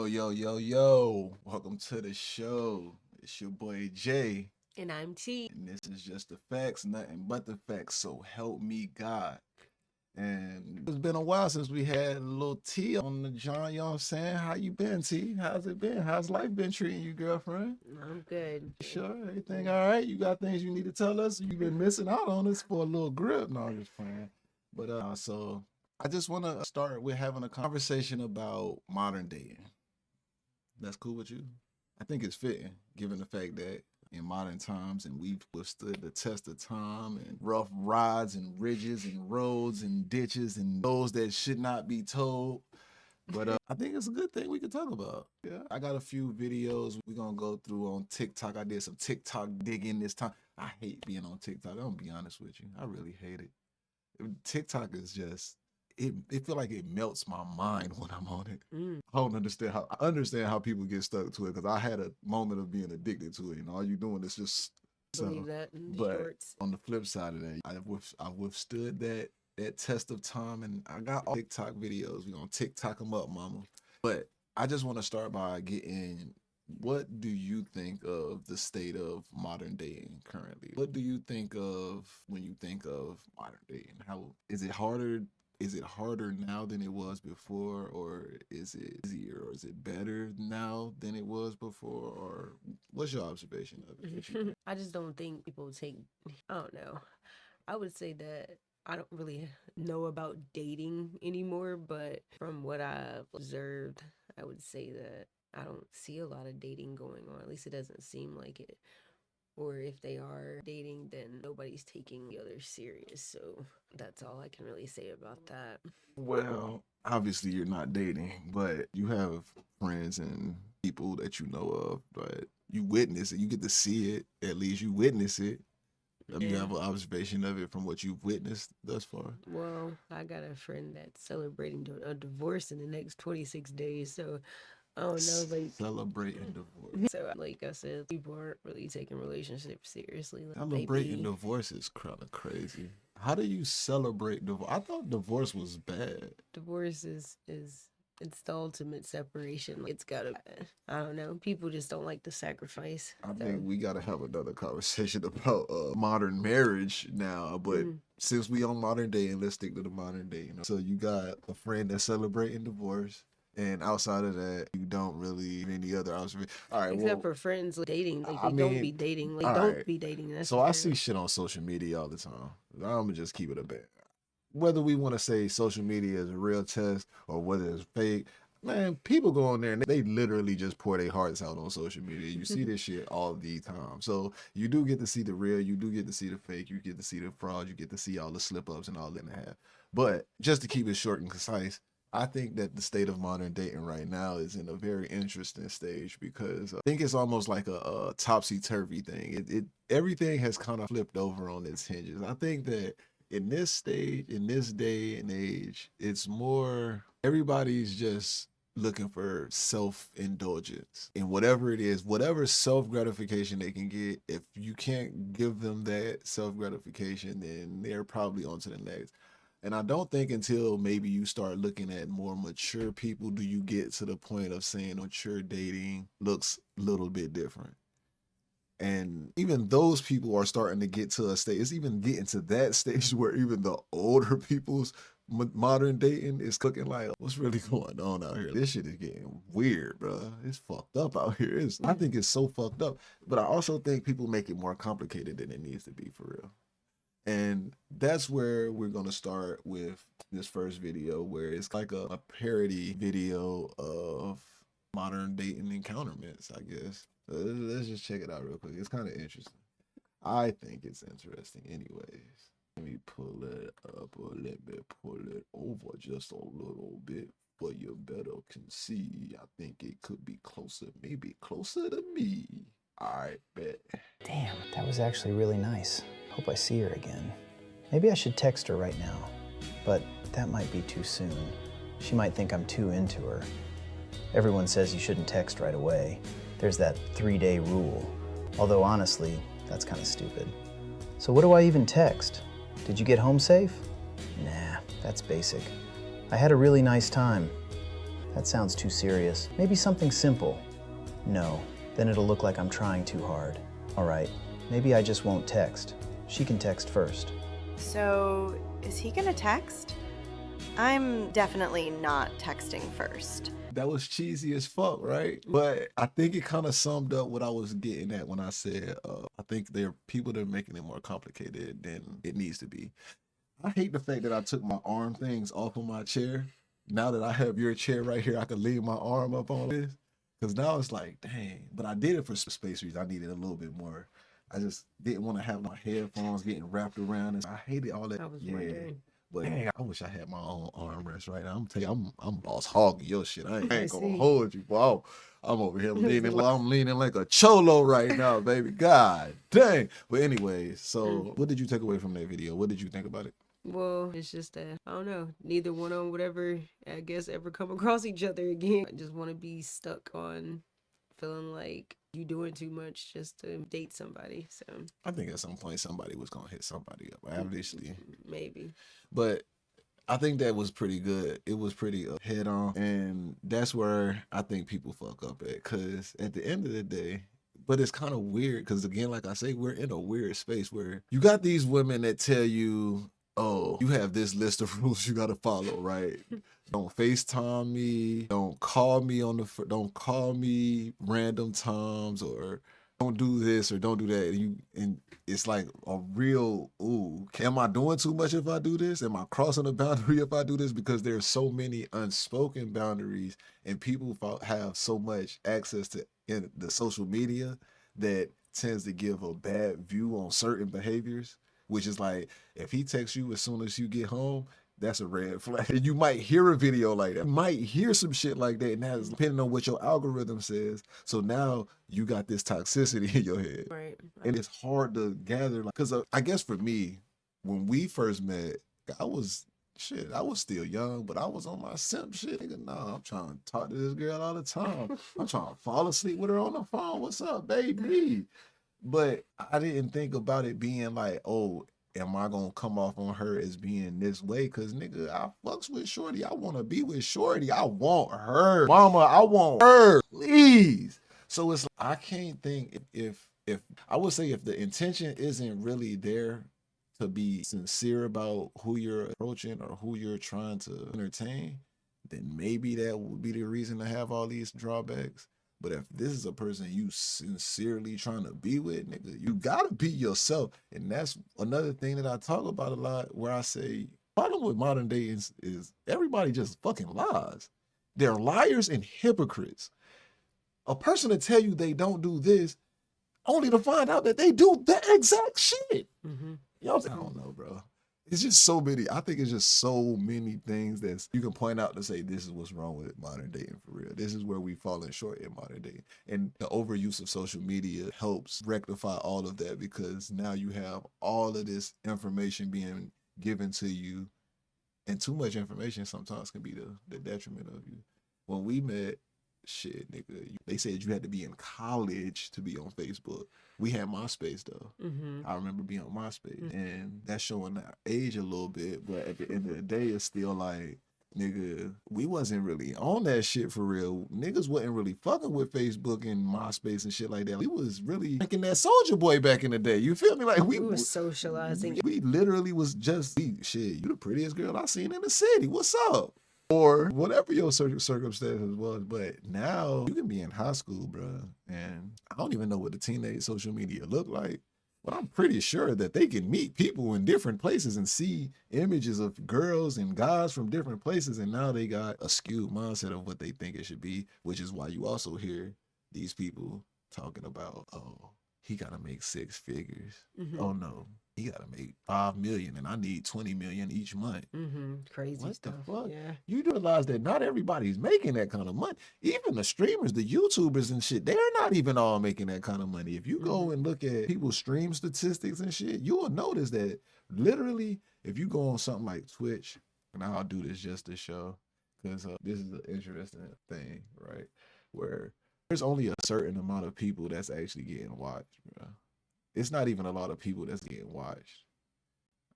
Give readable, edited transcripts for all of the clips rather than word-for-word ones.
Yo. Welcome to the show. It's your boy Jay. And I'm T. And this is just the facts, nothing but the facts. So help me God. And it's been a while since we had a little T on the John, you know what I'm saying? How you been, T? How's it been? How's life been treating you, girlfriend? I'm good. Sure, everything all right? You got things you need to tell us? You've been missing out on us for a little grip. No, I'm just playing. But so I just want to start with having a conversation about modern dating. That's cool with you? I think it's fitting, given the fact that in modern times and we've withstood the test of time and rough rides and ridges and roads and ditches and those that should not be told. But I think it's a good thing we can talk about. Yeah, I got a few videos we're going to go through on TikTok. I did some TikTok digging this time. I hate being on TikTok. I'm going to be honest with you. I really hate it. TikTok is just... It feel like it melts my mind when I'm on it. I don't understand how people get stuck to it because I had a moment of being addicted to it. And all you doing is just Believe that in the but shorts. on the flip side of that, I withstood that test of time, and I got all TikTok videos. We're gonna TikTok them up, mama. But I just want to start by getting, what do you think of the state of modern dating currently? What do you think of when you think of modern dating? How is it harder? Is it harder now than it was before, or is it easier, or is it better now than it was before, or what's your observation of it? I just don't think people take, I don't know. I would say that I don't really know about dating anymore, but from what I've observed, I would say that I don't see a lot of dating going on. At least it doesn't seem like it. Or if they are dating, then nobody's taking the other serious. So that's all I can really say about that. Well, obviously you're not dating, but you have friends and people that you know of, but you witness it. You get to see it. At least you witness it. You have an observation of it from what you've witnessed thus far. Well, I got a friend that's celebrating a divorce in the next 26 days. So I don't know, like, celebrating divorce. so like I said, people aren't really taking relationships seriously. Like, Celebrating divorce is kind of crazy. How do you celebrate divorce? I thought divorce was bad. Divorce is it's the ultimate separation. It's gotta, I don't know. People just don't like the sacrifice. I think we gotta have another conversation about modern marriage now. But since we on modern day, and let's stick to the modern day. So you got a friend that's celebrating divorce. And outside of that, you don't really have any other observation. All right, except for friends like dating, like I they mean, don't be dating, like all don't right. be dating. That's So I see shit on social media all the time. I'm gonna just keep it a bit. Whether we want to say social media is a real test or whether it's fake, man, people go on there and they literally just pour their hearts out on social media. You see this shit all the time. So you do get to see the real, you do get to see the fake, you get to see the fraud, you get to see all the slip ups and all that and a half. But just to keep it short and concise, I think that the state of modern dating right now is in a very interesting stage because I think it's almost like a topsy-turvy thing. It everything has kind of flipped over on its hinges. I think that in this stage, in this day and age, it's more everybody's just looking for self-indulgence in whatever it is, whatever self-gratification they can get. If you can't give them that self-gratification, then they're probably on to the next. And I don't think until maybe you start looking at more mature people do you get to the point of saying mature dating looks a little bit different. And even those people are starting to get to a stage. It's even getting to that stage where even the older people's modern dating is looking like, what's really going on out here? This shit is getting weird, bro. It's fucked up out here. I think it's so fucked up. But I also think people make it more complicated than it needs to be, for real. And that's where we're going to start with this first video, where it's like a parody video of modern dating encounterments, I guess. So let's just check it out real quick. It's kind of interesting. I think it's interesting anyways. Let me pull it up, or let me pull it over just a little bit for you better can see. I think it could be closer, maybe closer to me. All right, bet. Damn, that was actually really nice. Hope I see her again. Maybe I should text her right now, but that might be too soon. She might think I'm too into her. Everyone says you shouldn't text right away. There's that 3-day rule. Although honestly, that's kind of stupid. So what do I even text? Did you get home safe? Nah, that's basic. I had a really nice time. That sounds too serious. Maybe something simple. No, then it'll look like I'm trying too hard. All right, maybe I just won't text. She can text first. So, is he gonna text? I'm definitely not texting first. That was cheesy as fuck, right? But I think it kind of summed up what I was getting at when I said, I think there are people that are making it more complicated than it needs to be. I hate the fact that I took my arm things off of my chair. Now that I have your chair right here, I can lean my arm up on this. Because now it's like, dang. But I did it for space reasons. I needed a little bit more. I just didn't want to have my headphones getting wrapped around. And I hated all that. I was wondering. But dang, I wish I had my own armrest right now. I'm telling you, I'm boss hogging your shit. I ain't I gonna see. hold you, bro. I'm over here leaning like I'm leaning like a cholo right now, baby. God dang. But anyways, so what did you take away from that video? What did you think about it? Well, it's just that, I don't know, neither one of them would ever, I guess, ever come across each other again. I just want to be stuck on feeling like you doing too much just to date somebody. So I think at some point somebody was gonna hit somebody up, obviously. maybe. But I think that was pretty good. It was pretty head on. And that's where I think people fuck up at. Because at the end of the day, but it's kind of weird. Because again, like I say, we're in a weird space where you got these women that tell you, oh, you have this list of rules you got to follow, right? Don't FaceTime me. Don't call me don't call me random times, or don't do this or don't do that. And it's like a real, ooh, am I doing too much if I do this? Am I crossing a boundary if I do this? Because there's so many unspoken boundaries, and people have so much access to in the social media that tends to give a bad view on certain behaviors, which is like, if he texts you as soon as you get home, that's a red flag. And you might hear a video like that. You might hear some shit like that. And that's depending on what your algorithm says. So now you got this toxicity in your head. Right. And it's hard to gather. Because I guess for me, when we first met, I was still young, but I was on my simp shit. Nigga, nah, I'm trying to talk to this girl all the time. I'm trying to fall asleep with her on the phone. What's up, baby? But I didn't think about it being like, oh, am I gonna come off on her as being this way? Cause nigga, I fucks with Shorty. I wanna be with Shorty. I want her. Mama, I want her. Please. So it's like, I can't think if I would say if the intention isn't really there to be sincere about who you're approaching or who you're trying to entertain, then maybe that would be the reason to have all these drawbacks. But if this is a person you sincerely trying to be with, nigga, you gotta be yourself. And that's another thing that I talk about a lot, where I say, problem with modern day is everybody just fucking lies. They're liars and hypocrites. A person to tell you they don't do this, only to find out that they do the exact shit. Mm-hmm. You know, I don't know, bro. It's just so many. I think it's just so many things that you can point out to say this is what's wrong with modern dating for real. This is where we falling short in modern dating. And the overuse of social media helps rectify all of that, because now you have all of this information being given to you, and too much information sometimes can be the detriment of you. When we met, shit, nigga, they said you had to be in college to be on Facebook. We had MySpace though. Mm-hmm. I remember being on MySpace, and that's showing our age a little bit, but at the end of the day, it's still like, nigga, we wasn't really on that shit for real. Niggas wasn't really fucking with Facebook and MySpace and shit like that. We was really making that Soldier Boy back in the day. You feel me? Like we was socializing. We literally was just, shit, you the prettiest girl I seen in the city. What's up? Or whatever your circumstances was. But now you can be in high school, bro, and I don't even know what the teenage social media look like, but I'm pretty sure that they can meet people in different places and see images of girls and guys from different places, and now they got a skewed mindset of what they think it should be, which is why you also hear these people talking about, oh, he gotta make 6 figures. Mm-hmm. Oh no, he gotta make 5 million and I need 20 million each month. Mm-hmm. Crazy What stuff. the fuck? Yeah. You realize that not everybody's making that kind of money. Even the streamers, the YouTubers and shit, they're not even all making that kind of money. If you go and look at people's stream statistics and shit, you will notice that literally, if you go on something like Twitch, and I'll do this just to show, because this is an interesting thing, right? Where there's only a certain amount of people that's actually getting watched, bro. It's not even a lot of people that's getting watched.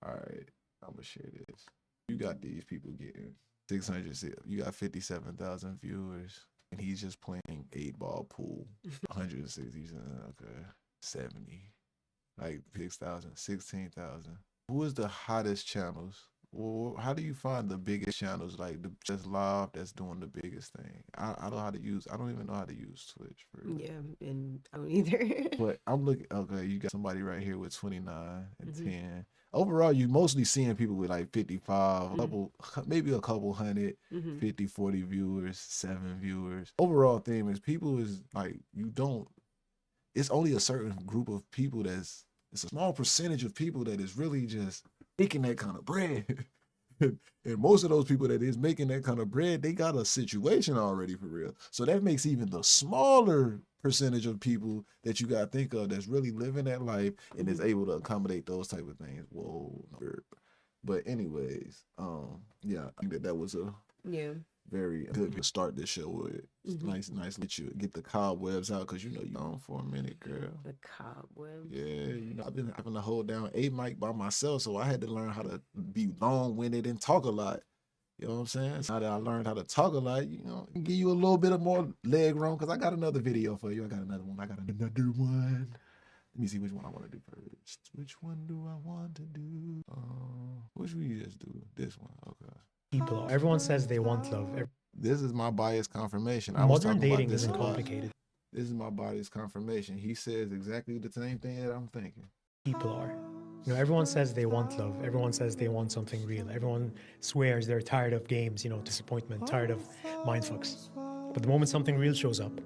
All right, I'm gonna share this. You got these people getting 600. You got 57,000 viewers, and he's just playing 8-ball pool. 160. Okay, 70. Like 6,000, 16,000. Who is the hottest channels? Well, how do you find the biggest channels, like the just live that's doing the biggest thing? I don't know how to use. I don't even know how to use Twitch. For real. Yeah, and I don't either. But I'm looking. Okay, you got somebody right here with 29 and Mhm. 10. Overall, you mostly seeing people with like 55, maybe a couple hundred, 50, 40 viewers, 7 viewers. Overall theme is people is like it's only a certain group of people it's a small percentage of people that is really just making that kind of bread. And most of those people that is making that kind of bread, they got a situation already for real. So that makes even the smaller percentage of people that you got to think of that's really living that life and is able to accommodate those type of things. Whoa. But anyways, yeah, I think that was a very good to start this show with. Nice get the cobwebs out, because you're on for a minute, girl. The cobwebs. Yeah, I've been having to hold down a mic by myself, so I had to learn how to be long-winded and talk a lot. You know what I'm saying? So now that I learned how to talk a lot, give you a little bit of more leg room, because I got another video for you. I got another one. Let me see which one I want to do first. Which one do I want to do? Which we just do? This one. Okay. People. Everyone says they want love. This is my bias confirmation. Modern dating isn't complicated. This is my bias confirmation. He says exactly the same thing that I'm thinking. People are. Everyone says they want love. Everyone says they want something real. Everyone swears they're tired of games, disappointment, tired of mindfucks. But the moment something real shows up,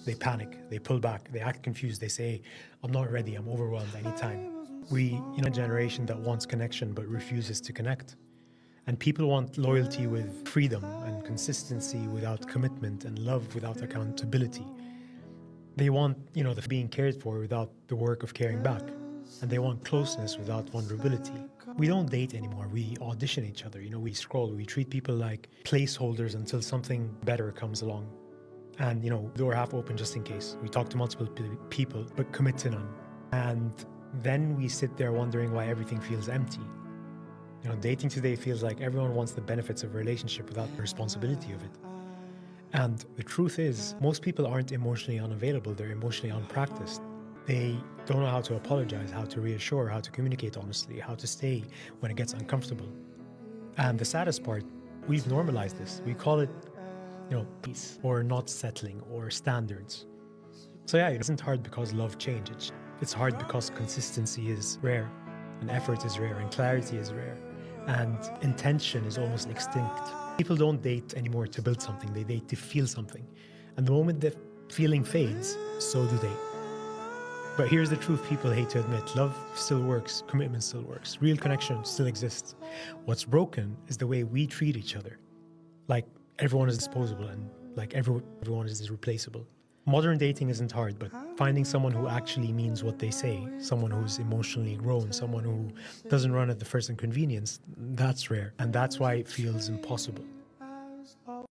they panic, they pull back, they act confused, they say, I'm not ready, I'm overwhelmed, I need time. We, a generation that wants connection but refuses to connect. And people want loyalty with freedom and consistency without commitment and love without accountability. They want, the being cared for without the work of caring back. And they want closeness without vulnerability. We don't date anymore. We audition each other. We scroll. We treat people like placeholders until something better comes along. And, door half open just in case. We talk to multiple people, but commit to none. And then we sit there wondering why everything feels empty. Dating today feels like everyone wants the benefits of a relationship without the responsibility of it. And the truth is, most people aren't emotionally unavailable, they're emotionally unpracticed. They don't know how to apologize, how to reassure, how to communicate honestly, how to stay when it gets uncomfortable. And the saddest part, we've normalized this. We call it, peace, or not settling, or standards. So yeah, it isn't hard because love changes. It's hard because consistency is rare, and effort is rare, and clarity is rare. And intention is almost extinct. People don't date anymore to build something, they date to feel something. And the moment that feeling fades, so do they. But here's the truth people hate to admit. Love still works, commitment still works, real connection still exists. What's broken is the way we treat each other. Like everyone is disposable and like everyone is replaceable. Modern dating isn't hard, but finding someone who actually means what they say, someone who's emotionally grown, someone who doesn't run at the first inconvenience, that's rare. And that's why it feels impossible.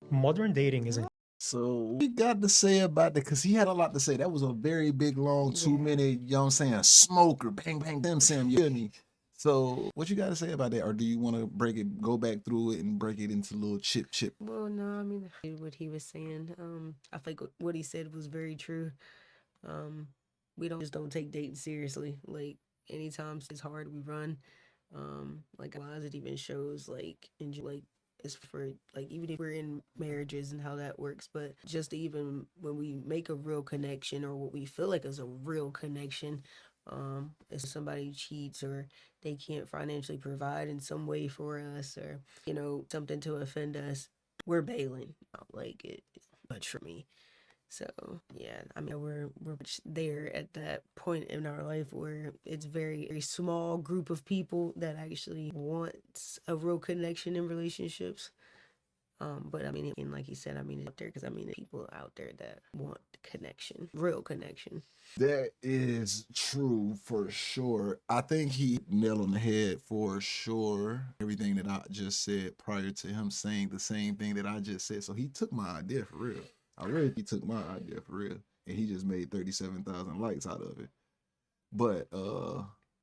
Modern dating isn't. So we got to say about that, because he had a lot to say. That was a very big, long 2-minute, smoker, bang, bang, them, Sam, you hear me? So what you got to say about that? Or do you want to go back through it and break it into little chip? Well, no, what he was saying, I think what he said was very true. We don't take dating seriously. Like anytime it's hard, we run. Like wise it even shows it's for even if we're in marriages and how that works, but just even when we make a real connection or what we feel like is a real connection, if somebody cheats or they can't financially provide in some way for us, or something to offend us, we're bailing. Like it much for me. So yeah, we're there at that point in our life where it's very, very small group of people that actually wants a real connection in relationships. But and like he said, it's out there because people out there that want connection, real connection. That is true for sure. I think he nailed on the head for sure. Everything that I just said prior to him saying the same thing that I just said. So he took my idea for real. He took my idea for real, and he just made 37,000 likes out of it. But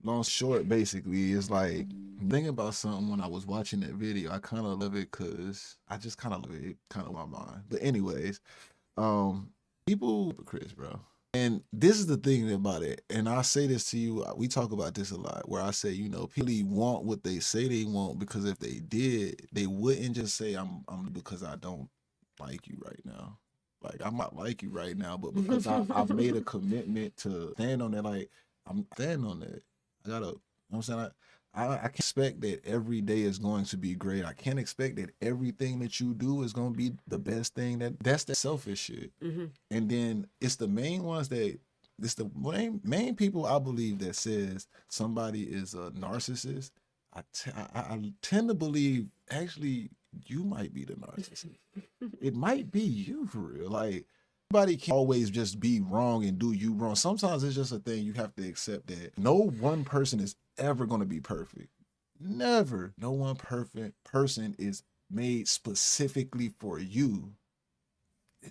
long short, basically, it's like thinking about something when I was watching that video. I kind of love it because I just kind of love it, kind of my mind. But anyways, people hypocrites, bro. And this is the thing about it. And I say this to you, we talk about this a lot, where I say, you know, people really want what they say they want, because if they did, they wouldn't just say I'm because I don't like you right now. Like, I might like you right now, but because I've made a commitment to stand on that, like, I'm standing on that. I gotta, you know what I'm saying? I can't expect that every day is going to be great. I can't expect that everything that you do is going to be the best thing. That's the selfish shit. And then it's the main ones that, it's the main people I believe that says somebody is a narcissist. I tend to believe, actually, you might be the narcissist. It might be you for real. Like, everybody can't always just be wrong and do you wrong. Sometimes it's just a thing you have to accept, that no one person is ever going to be perfect. Never. No one perfect person is made specifically for you. I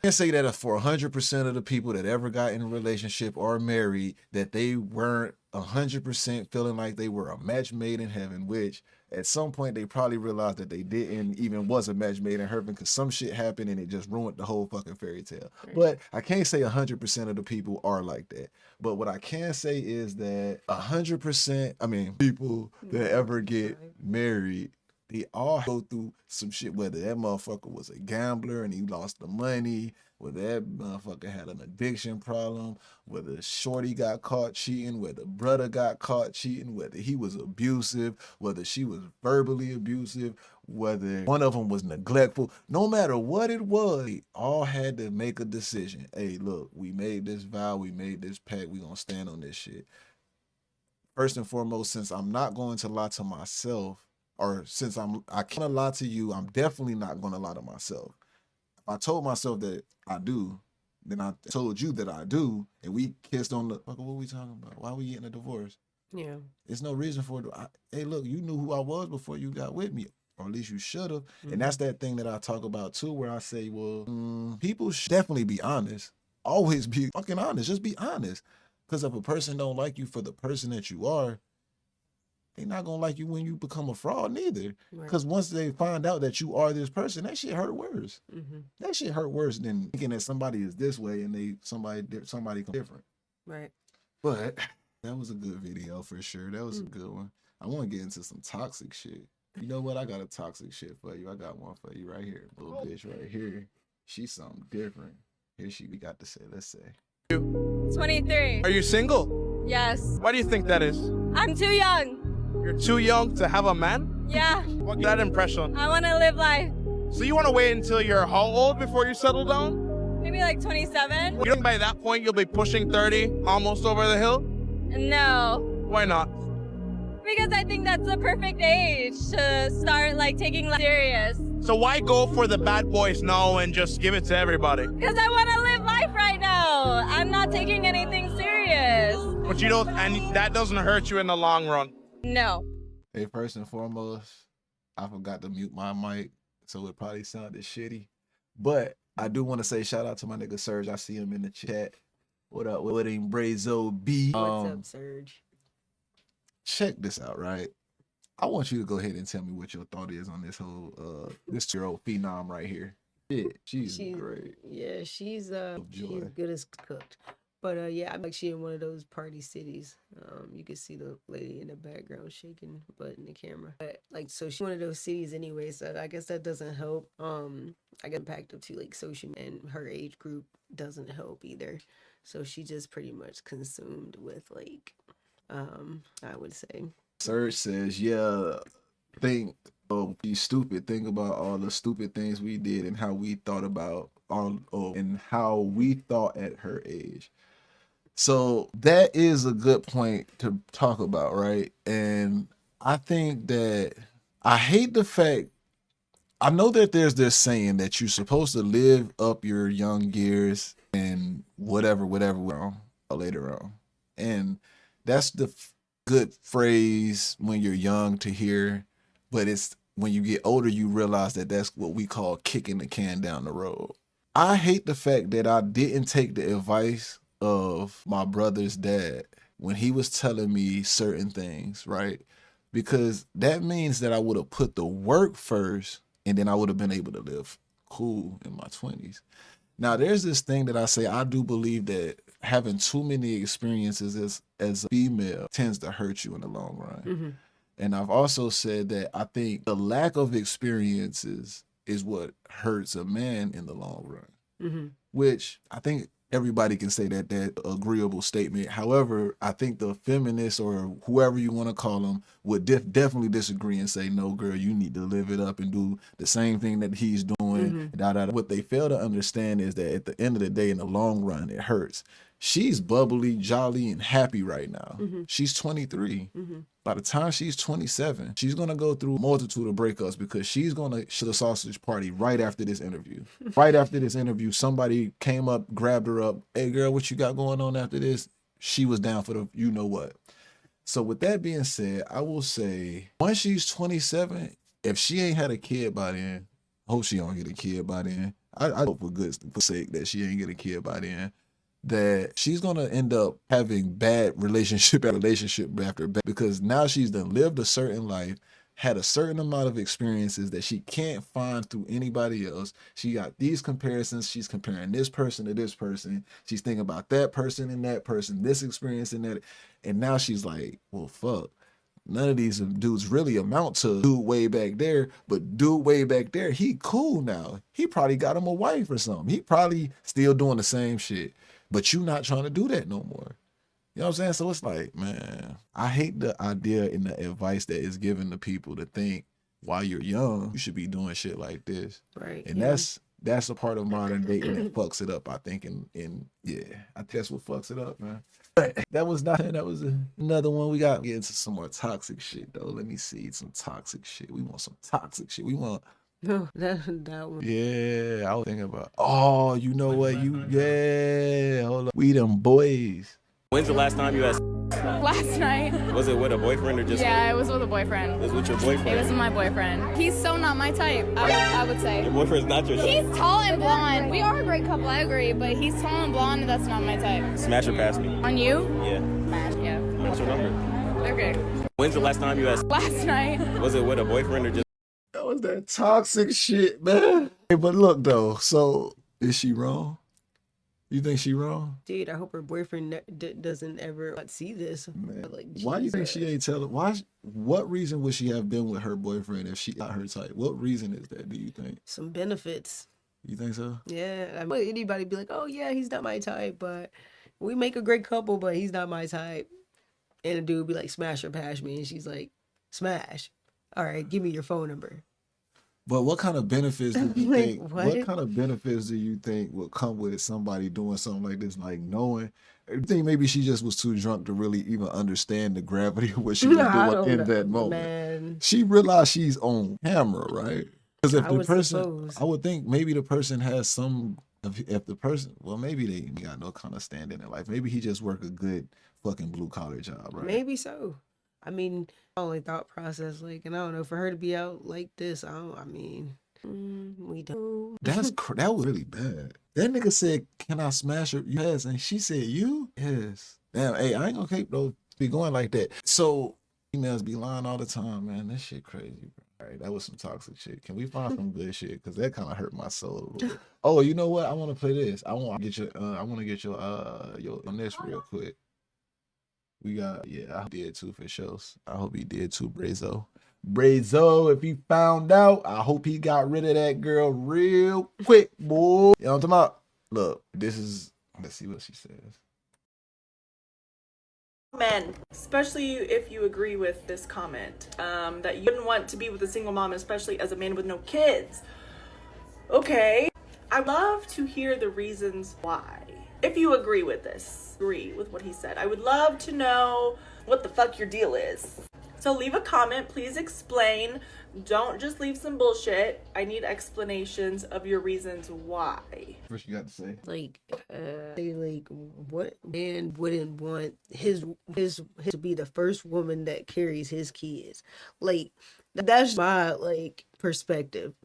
can't say that for 100% of the people that ever got in a relationship or married, that they weren't 100% feeling like they were a match made in heaven, which at some point they probably realized that they didn't even was a match made in heaven, because some shit happened and it just ruined the whole fucking fairy tale. Right. But I can't say 100% of the people are like that. But what I can say is that 100%, people that ever get married, they all go through some shit, whether that motherfucker was a gambler and he lost the money, whether that motherfucker had an addiction problem, whether shorty got caught cheating, whether brother got caught cheating, whether he was abusive, whether she was verbally abusive, whether one of them was neglectful. No matter what it was, they all had to make a decision. Hey, look, we made this vow, we made this pact, we gonna stand on this shit. First and foremost, since I'm not going to lie to myself, or since I can't lie to you, I'm definitely not going to lie to myself. If I told myself that I do, then I told you that I do, and we kissed on the, what we talking about? Why are we getting a divorce? Yeah. There's no reason for it. Hey, look, you knew who I was before you got with me, or at least you should have. And that's that thing that I talk about too, where I say, well, people should definitely be honest. Always be fucking honest. Just be honest. Because if a person don't like you for the person that you are, they're not gonna like you when you become a fraud neither. Because once they find out that you are this person, that shit hurt worse. That shit hurt worse than thinking that somebody is this way and somebody come different. Right. But that was a good video for sure. That was a good one. I want to get into some toxic shit. You know what? I got a toxic shit for you. I got one for you right here. Little bitch right here. She's something different. Here we got to say. Let's say. 23. Are you single? Yes. Why do you think that is? I'm too young. You're too young to have a man? Yeah. What's that impression? I want to live life. So you want to wait until you're how old before you settle down? Maybe like 27. You think by that point you'll be pushing 30, almost over the hill? No. Why not? Because I think that's the perfect age to start like taking life serious. So why go for the bad boys now and just give it to everybody? Because I want to live life right now. I'm not taking anything serious. But you don't, and that doesn't hurt you in the long run. No. Hey, first and foremost, I forgot to mute my mic, so it probably sounded shitty. But I do want to say shout out to my nigga Serge. I see him in the chat. What up? What ain't Brazo B? What's up, Serge? Check this out, right? I want you to go ahead and tell me what your thought is on this whole this 2-year-old phenom right here. Yeah, she's great. Yeah, she's good as cooked. But yeah, I'm actually in one of those party cities. You can see the lady in the background shaking butt in the camera. But like, so she's one of those cities anyway. So I guess that doesn't help. I get impacted to like social, and her age group doesn't help either. So she just pretty much consumed with like, I would say. Serge says, yeah, you stupid. Think about all the stupid things we did and how we thought about and how we thought at her age. So that is a good point to talk about, right? And I think that I hate the fact, I know that there's this saying that you're supposed to live up your young years and whatever later on. And that's the good phrase when you're young to hear, but it's when you get older, you realize that that's what we call kicking the can down the road. I hate the fact that I didn't take the advice of my brother's dad when he was telling me certain things, right? Because that means that I would have put the work first and then I would have been able to live cool in my 20s. Now, there's this thing that I say, I do believe that having too many experiences as a female tends to hurt you in the long run. And I've also said that I think the lack of experiences is what hurts a man in the long run, which I think everybody can say that agreeable statement. However, I think the feminists or whoever you want to call them would definitely disagree and say, no, girl, you need to live it up and do the same thing that he's doing. What they fail to understand is that at the end of the day, in the long run, it hurts. She's bubbly, jolly, and happy right now. She's 23. By the time she's 27, she's going to go through a multitude of breakups because she's going to show the sausage party right after this interview. Right after this interview, somebody came up, grabbed her up. Hey, girl, what you got going on after this? She was down for the you know what. So with that being said, I will say once she's 27, if she ain't had a kid by then, I hope she don't get a kid by then. I hope for sake that she ain't get a kid by then, that she's going to end up having bad relationship after bad, because now she's done lived a certain life, had a certain amount of experiences that she can't find through anybody else. She got these comparisons. She's comparing this person to this person. She's thinking about that person and that person, this experience and that. And now she's like, well, fuck. None of these dudes really amount to dude way back there, but dude way back there, he cool now. He probably got him a wife or something. He probably still doing the same shit. But you not trying to do that no more. You know what I'm saying? So it's like, man, I hate the idea and the advice that is given to people to think while you're young, you should be doing shit like this. Right. And that's a part of modern dating that fucks it up, I think. And yeah, I think that's what fucks it up, man. That was another one. We got to get into some more toxic shit, though. Let me see some toxic shit. We want some toxic shit. We want... No, that one. Yeah, I was thinking about, oh, you know what? Hold up. We them boys. When's the last time you had Last night. Was it with a boyfriend or just? Yeah, it was with a boyfriend. It was with your boyfriend? It was with my boyfriend. He's so not my type, I would say. Your boyfriend's not your type? He's tall and blonde. We are a great couple, I agree, but he's tall and blonde and that's not my type. Smash or pass me? On you? Yeah. Smash, yeah. What's your number? Okay. When's the last time you had Last night. Was it with a boyfriend or just? That was that toxic shit, man. Hey, but look, though, so is she wrong? You think she wrong? Dude, I hope her boyfriend doesn't ever see this. Man, like, why do you think she ain't telling? What reason would she have been with her boyfriend if she not her type? What reason is that, do you think? Some benefits. You think so? Yeah. I mean, anybody be like, oh, yeah, he's not my type, but we make a great couple, but he's not my type. And a dude be like, smash or pass me. And she's like, smash. All right, give me your phone number. But what kind of benefits do you Like, think? What kind of benefits do you think would come with somebody doing something like this? Like knowing, you think maybe she just was too drunk to really even understand the gravity of what she was doing in that moment. Man. She realized she's on camera, right? Because if the person, suppose. I would think maybe the person has some. If the person, well, maybe they got no kind of standing in life. Maybe he just work a good fucking blue collar job, right? Maybe so. I mean, only thought process, like, and I don't know, for her to be out like this, we don't. That was really bad. That nigga said, "Can I smash her?" Yes, and she said, "You?" Yes. Damn, hey, I ain't gonna keep those be going like that. So females be lying all the time, man. That shit crazy, bro. All right, that was some toxic shit. Can we find some good shit? Because that kind of hurt my soul a little bit. Oh, you know what? I want to play this. I want to get your on this real quick. We got, yeah, I did too for shows. I hope he did too, Brazo. Brazo, if he found out, I hope he got rid of that girl real quick, boy. You know what I'm talking about? Look, let's see what she says. Men, especially if you agree with this comment, that you wouldn't want to be with a single mom, especially as a man with no kids. Okay, I'd love to hear the reasons why. If you agree with what he said, I would love to know what the fuck your deal is. So leave a comment, please explain. Don't just leave some bullshit. I need explanations of your reasons why. First, you got to say, Like, what man wouldn't want his to be the first woman that carries his kids? Like, that's my perspective.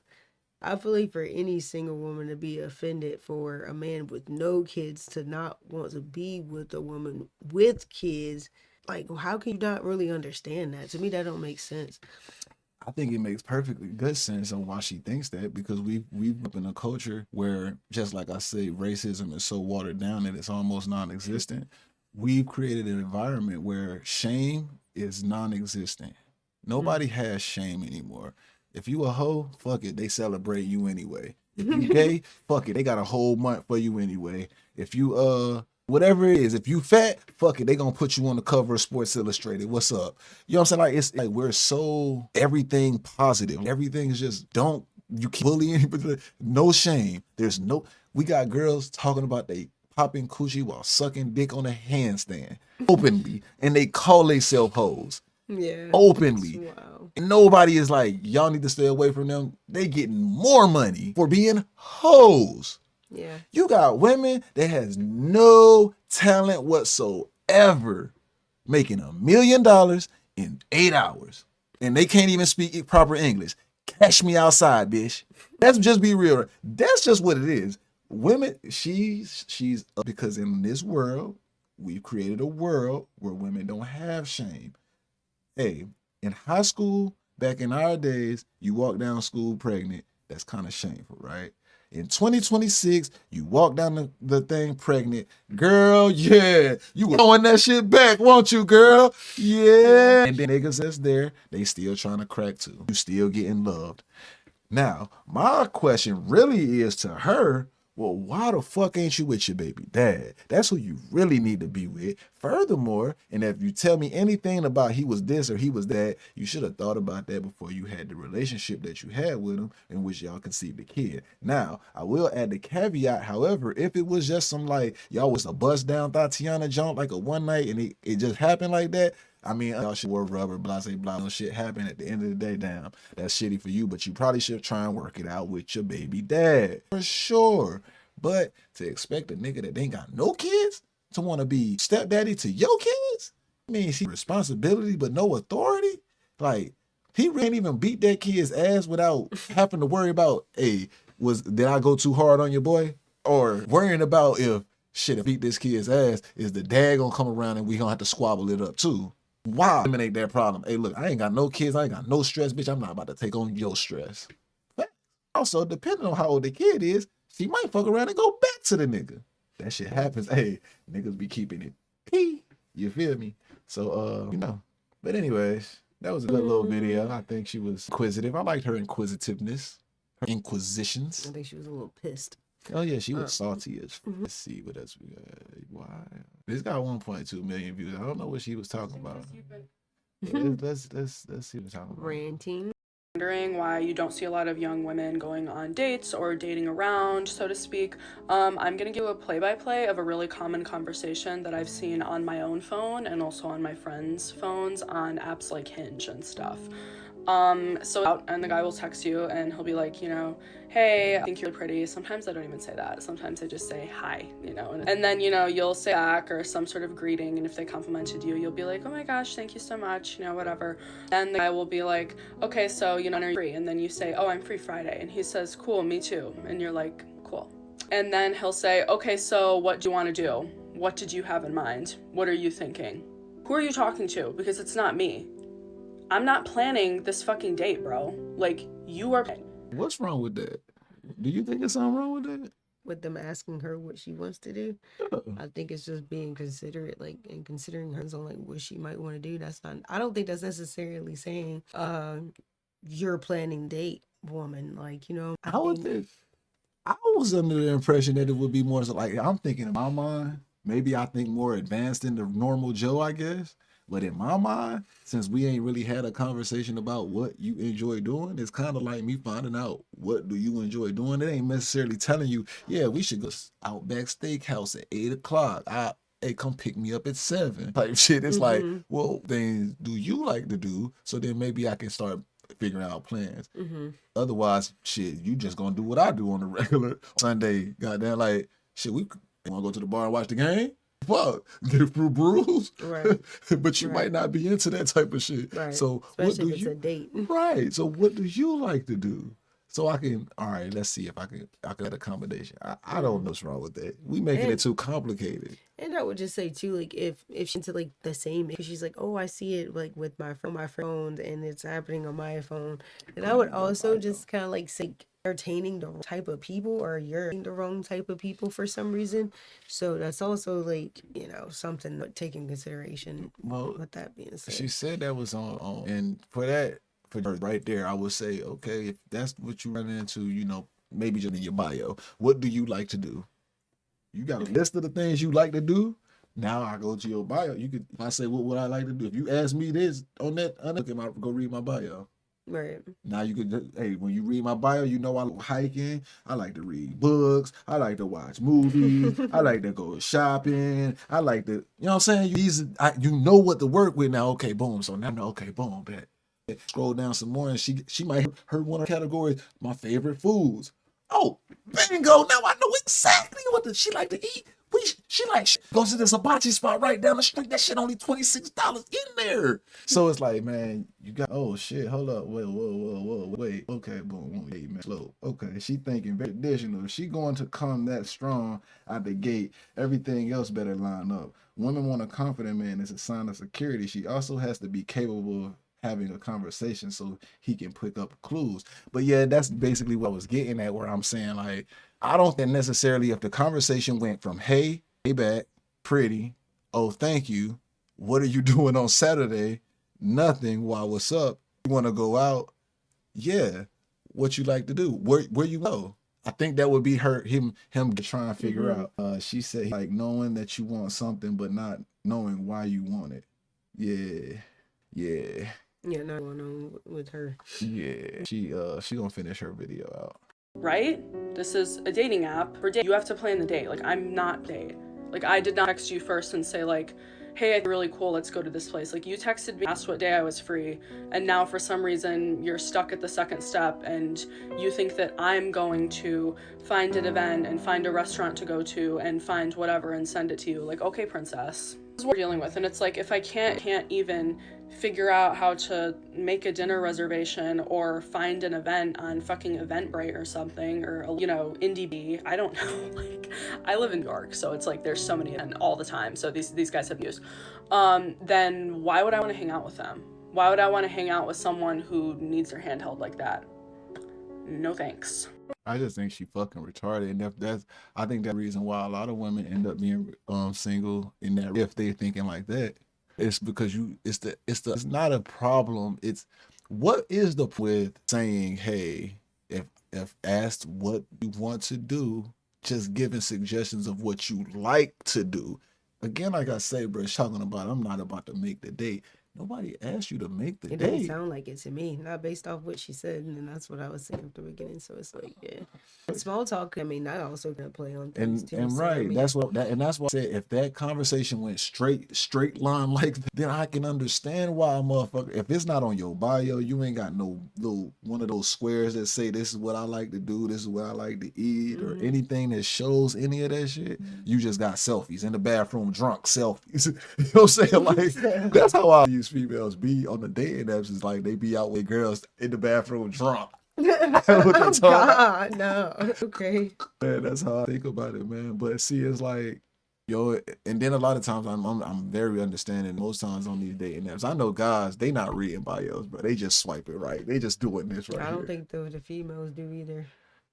I feel like for any single woman to be offended for a man with no kids to not want to be with a woman with kids, like, how can you not really understand that? To me, that don't make sense. I think it makes perfectly good sense on why she thinks that, because we've up in a culture where, just like I say, racism is so watered down that it's almost non-existent. We've created an environment where shame is non-existent. Nobody has shame anymore. If you a hoe, fuck it, they celebrate you anyway. If you gay, fuck it, they got a whole month for you anyway. If you whatever it is, if you fat, fuck it, they gonna put you on the cover of Sports Illustrated. What's up? You know what I'm saying? Like, it's like we're so everything positive. Everything is just you can't bully anybody. No shame. We got girls talking about they popping coochie while sucking dick on a handstand openly, and they call themselves hoes. Yeah. Openly. Wow. And nobody is like, y'all need to stay away from them. They getting more money for being hoes. Yeah. You got women that has no talent whatsoever making $1 million in 8 hours. And they can't even speak proper English. Catch me outside, bitch. Let's just be real. That's just what it is. Women, she's because in this world, we've created a world where women don't have shame. Hey, in high school, back in our days, you walk down school pregnant. That's kind of shameful, right? In 2026, you walk down the thing pregnant. Girl, yeah, you were throwing that shit back, won't you, girl? Yeah. And then niggas that's there, they still trying to crack too. You still getting loved. Now, my question really is to her, well, why the fuck ain't you with your baby dad? That's who you really need to be with. Furthermore, and if you tell me anything about he was this or he was that, you should have thought about that before you had the relationship that you had with him in which y'all conceived a kid. Now, I will add the caveat, however, if it was just some like, y'all was a bust down Tatiana jump like a one night and it just happened like that, I mean, y'all should wear rubber, blah, blah, blah. No shit happen at the end of the day, damn. That's shitty for you, but you probably should try and work it out with your baby dad. For sure. But to expect a nigga that ain't got no kids to want to be stepdaddy to your kids? I mean, see responsibility but no authority? Like, he ain't even beat that kid's ass without having to worry about, hey, did I go too hard on your boy? Or worrying about if I beat this kid's ass, is the dad gonna come around and we gonna have to squabble it up too? Wow, eliminate that problem. Hey, look, I ain't got no kids. I ain't got no stress, bitch. I'm not about to take on your stress. But also, depending on how old the kid is, she might fuck around and go back to the nigga. That shit happens. Hey, niggas be keeping it pee. You feel me? So, But anyways, that was a good little video. I think she was inquisitive. I liked her inquisitiveness. Her inquisitions. I think she was a little pissed. Oh yeah, she was salty as let's see what else we got. Why? This got 1.2 million views. I don't know what she was talking about. Let's see what we're talking about. Ranting. Wondering why you don't see a lot of young women going on dates or dating around, so to speak. I'm gonna give a play-by-play of a really common conversation that I've seen on my own phone and also on my friends' phones on apps like Hinge and stuff. And the guy will text you and he'll be like, hey, I think you're pretty. Sometimes I don't even say that. Sometimes I just say hi, and then, you'll say back or some sort of greeting. And if they complimented you, you'll be like, oh my gosh, thank you so much, whatever. And the guy will be like, okay, so, are you free? And then you say, oh, I'm free Friday. And he says, cool, me too. And you're like, cool. And then he'll say, okay, so what do you want to do? What did you have in mind? What are you thinking? Who are you talking to? Because it's not me. I'm not planning this fucking date, bro. Like, you are. What's wrong with that? Do you think there's something wrong with that? With them asking her what she wants to do, I think it's just being considerate, and considering her on what she might want to do. That's not. I don't think that's necessarily saying you're planning date, woman. I was under the impression that it would be more so I'm thinking in my mind. Maybe I think more advanced than the normal Joe, I guess. But in my mind, since we ain't really had a conversation about what you enjoy doing, it's kind of like me finding out what do you enjoy doing. It ain't necessarily telling you, yeah, we should go Outback Steakhouse at 8 o'clock. Hey, come pick me up at 7 type shit. It's like, well, things do you like to do? So then maybe I can start figuring out plans. Otherwise, shit, you just gonna do what I do on the regular Sunday. Goddamn, shit, we wanna go to the bar and watch the game? Fuck, get a few brews, right? But you might not be into that type of shit. Right. So especially what do if it's you? A date, right. So what do you like to do? So I can, all right, let's see if I can get accommodation. I don't know what's wrong with that. We making it And too complicated. and I would just say too, like if she's into like the same, because she's like, oh, I see it like with my phones, and it's happening on my phone. And I would also just kind of like say entertaining the wrong type of people, or you're the wrong type of people for some reason. So that's also like, you know, something to take in consideration. Well, With that being said, she said that was on, and for that, for her right there, I would say, okay, if that's what you run into, you know, maybe just in your bio, what do you like to do? You got a list of the things you like to do. Now I go to your bio. You could, if I say, what would I like to do? If you ask me this on that, go read my bio. right? Now you could, hey, when you read my bio, you know I like hiking. I like to read books. I like to watch movies. I like to go shopping. I like to, you know what I'm saying? You know what to work with now. Okay, boom. So now I know, okay, boom, bet. Scroll down some more, and she might her one of her categories, my favorite foods. Oh, bingo! Now I know exactly what she like to eat. She goes to this hibachi spot right down the street. That shit only $26 in there. So it's like, man, you got, oh shit, hold up, whoa, wait, okay, boom, wait, man, slow. Okay, she thinking very traditional. If she going to come that strong out the gate, everything else better line up. Women want a confident man. It's a sign of security. She also has to be capable of having a conversation so he can pick up clues. But yeah, that's basically what I was getting at, where I'm saying, like, I don't think necessarily if the conversation went from, hey back, pretty, oh, thank you, what are you doing on Saturday? Nothing, why, what's up? You want to go out? Yeah. What you like to do? Where you go? I think that would be him trying to figure out. She said, like, knowing that you want something but not knowing why you want it. Yeah. Yeah, not going on with her. Yeah, she gonna finish her video out. Right? This is a dating app. For you have to plan the date. Like, I'm not date. Like, I did not text you first and say, like, hey, it's really cool, let's go to this place. Like, you texted me, asked what day I was free, and now for some reason you're stuck at the second step and you think that I'm going to find an event and find a restaurant to go to and find whatever and send it to you. Like, okay, princess. This is what we're dealing with. And it's like, if I can't even figure out how to make a dinner reservation or find an event on fucking Eventbrite or something, or, you know, IndieBee, I don't know. Like, I live in New York, so it's like there's so many and all the time, so these guys have used. Then why would I want to hang out with them? Why would I want to hang out with someone who needs their hand held like that? No thanks. I just think she fucking retarded, and I think that's the reason why a lot of women end up being single in that, if they're thinking like that. It's because it's not a problem. It's what is the with saying, hey, if asked what you want to do, just giving suggestions of what you like to do. Again, like I say, bro, talking about, I'm not about to make the date. Nobody asked you to make the It date. didn't sound like it to me, not based off what she said, and that's what I was saying at the beginning. So it's like, yeah, small talk. I mean, that also gonna play on things too. And so, right, I mean, that's why I said, if that conversation went straight line like that, then I can understand why a motherfucker. If it's not on your bio, you ain't got no little one of those squares that say this is what I like to do, this is what I like to eat, or anything that shows any of that shit. You just got selfies in the bathroom, drunk selfies. You know what I'm saying? Like, that's how I use females be on the dating apps. Is like they be out with girls in the bathroom drunk. Oh God, no. Okay. Man, that's how I think about it, man. But see, it's like, yo, and then a lot of times I'm very understanding. Most times on these dating apps, I know guys, they not reading bios, but they just swipe it right. They just doing this right. I don't think the females do either.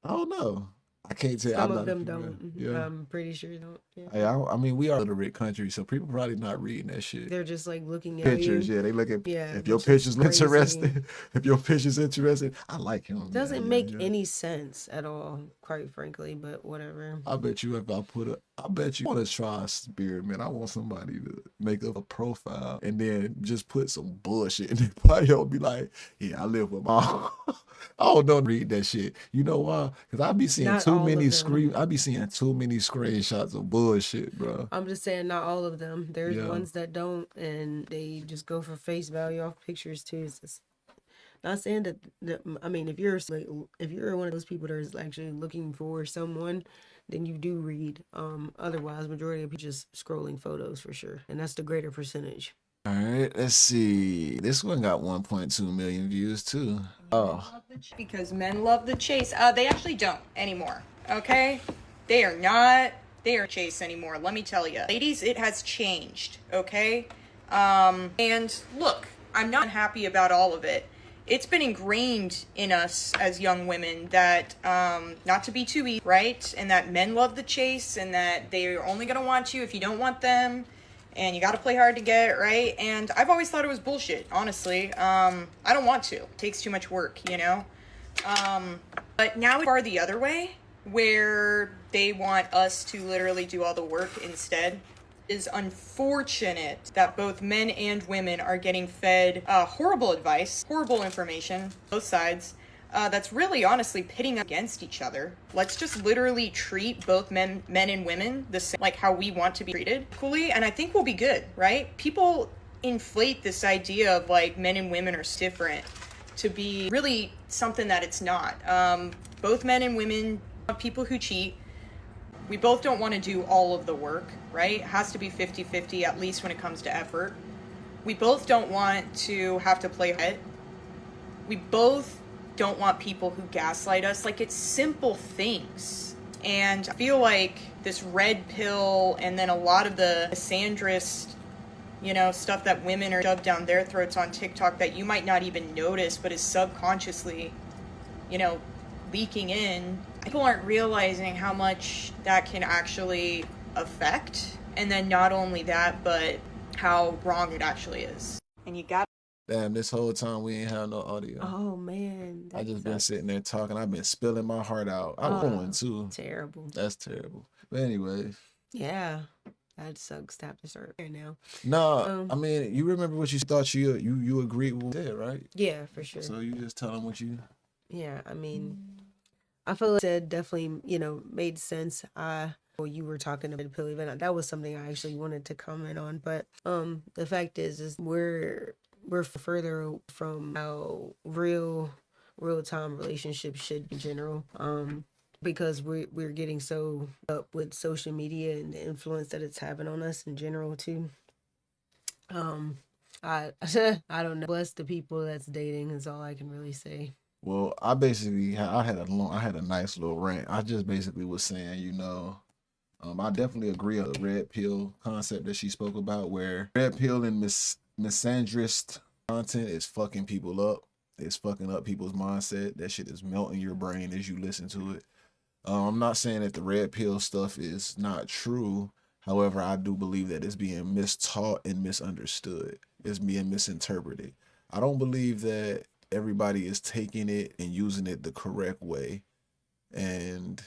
I don't know. I can't tell. Some of them don't. Yeah. I'm pretty sure they don't. Yeah. Hey, I mean, we are a literate country, so people probably not reading that shit. They're just like looking at pictures. you. Yeah, they look at. Yeah, if your which is picture's crazy. interesting, if your picture's interesting, I like him. Doesn't man. make Yeah. any sense at all, quite frankly. But whatever. I bet you if I bet you want to try a spirit, man. I want somebody to make up a profile and then just put some bullshit in their bio. Be like, yeah, I live with my. I don't read that shit. You know why? Because I be seeing Not too all many of them. I be seeing too many screenshots of bullshit, bro. I'm just saying, not all of them. There's Yeah. ones that don't, and they just go for face value off pictures too. It's just, not saying that. I mean, if you're one of those people that is actually looking for someone, then you do read. Otherwise, majority of people just scrolling photos for sure, and that's the greater percentage. All right, let's see. This one got 1.2 million views too. Oh, Because men love the chase. They actually don't anymore. Okay? They are not chase anymore, let me tell you. Ladies, it has changed, okay? And look, I'm not happy about all of it. It's been ingrained in us as young women that, not to be too easy, right? And that men love the chase and that they're only gonna want you if you don't want them. And you gotta play hard to get, right? And I've always thought it was bullshit, honestly. I don't want to. It takes too much work, you know? But now it's far the other way, where they want us to literally do all the work instead. It is unfortunate that both men and women are getting fed horrible advice, horrible information, both sides, that's really honestly pitting against each other. Let's just literally treat both men and women the same, like how we want to be treated equally, and I think we'll be good, right? People inflate this idea of like men and women are different to be really something that it's not. Both men and women, people who cheat, we both don't want to do all of the work, right? It has to be 50-50 at least when it comes to effort. We both don't want to have to play it. We both don't want people who gaslight us. Like, it's simple things. And I feel like this red pill and then a lot of the misandrist, you know, stuff that women are shoved down their throats on TikTok that you might not even notice but is subconsciously, you know, leaking in. People aren't realizing how much that can actually affect. And then not only that, but how wrong it actually is. And you got. damn, this whole time we ain't have no audio. Oh man, I just been sitting there talking. I've been spilling my heart out. I was going too. Terrible. That's terrible. But anyways. Yeah, that sucks to have to start there now. No, I mean, you remember what you thought you agreed with it, right? Yeah, for sure. So you just tell them what you. Yeah, I mean, I feel like it definitely, you know, made sense. Well, you were talking about the pill event. That was something I actually wanted to comment on. But the fact is we're further from how real time relationships should be in general. Because we're getting so up with social media and the influence that it's having on us in general too. I I don't know. Bless the people that's dating is all I can really say. Well, I basically I had a nice little rant. I just basically was saying, you know, I definitely agree on the red pill concept that she spoke about, where red pill and misandrist content is fucking people up. It's fucking up people's mindset. That shit is melting your brain as you listen to it. I'm not saying that the red pill stuff is not true. However, I do believe that it's being mistaught and misunderstood. It's being misinterpreted. I don't believe that everybody is taking it and using it the correct way. And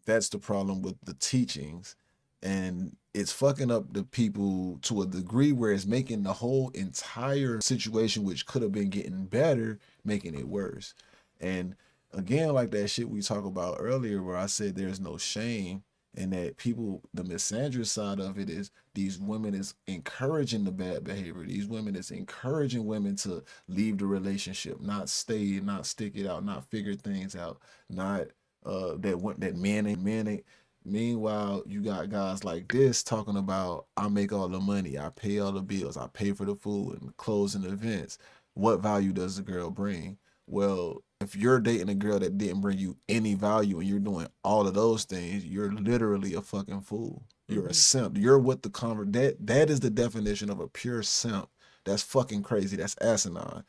that's the problem with the teachings. And it's fucking up the people to a degree where it's making the whole entire situation, which could have been getting better, making it worse. And again, like that shit we talked about earlier, where I said there's no shame, and that people, the misandrist side of it is these women is encouraging the bad behavior. These women is encouraging women to leave the relationship, not stay, not stick it out, not figure things out, not that men ain't. Meanwhile, you got guys like this talking about, I make all the money, I pay all the bills, I pay for the food and clothes and events. What value does the girl bring? Well, if you're dating a girl that didn't bring you any value and you're doing all of those things, you're literally a fucking fool. You're a simp. You're what that is the definition of a pure simp. That's fucking crazy. That's asinine.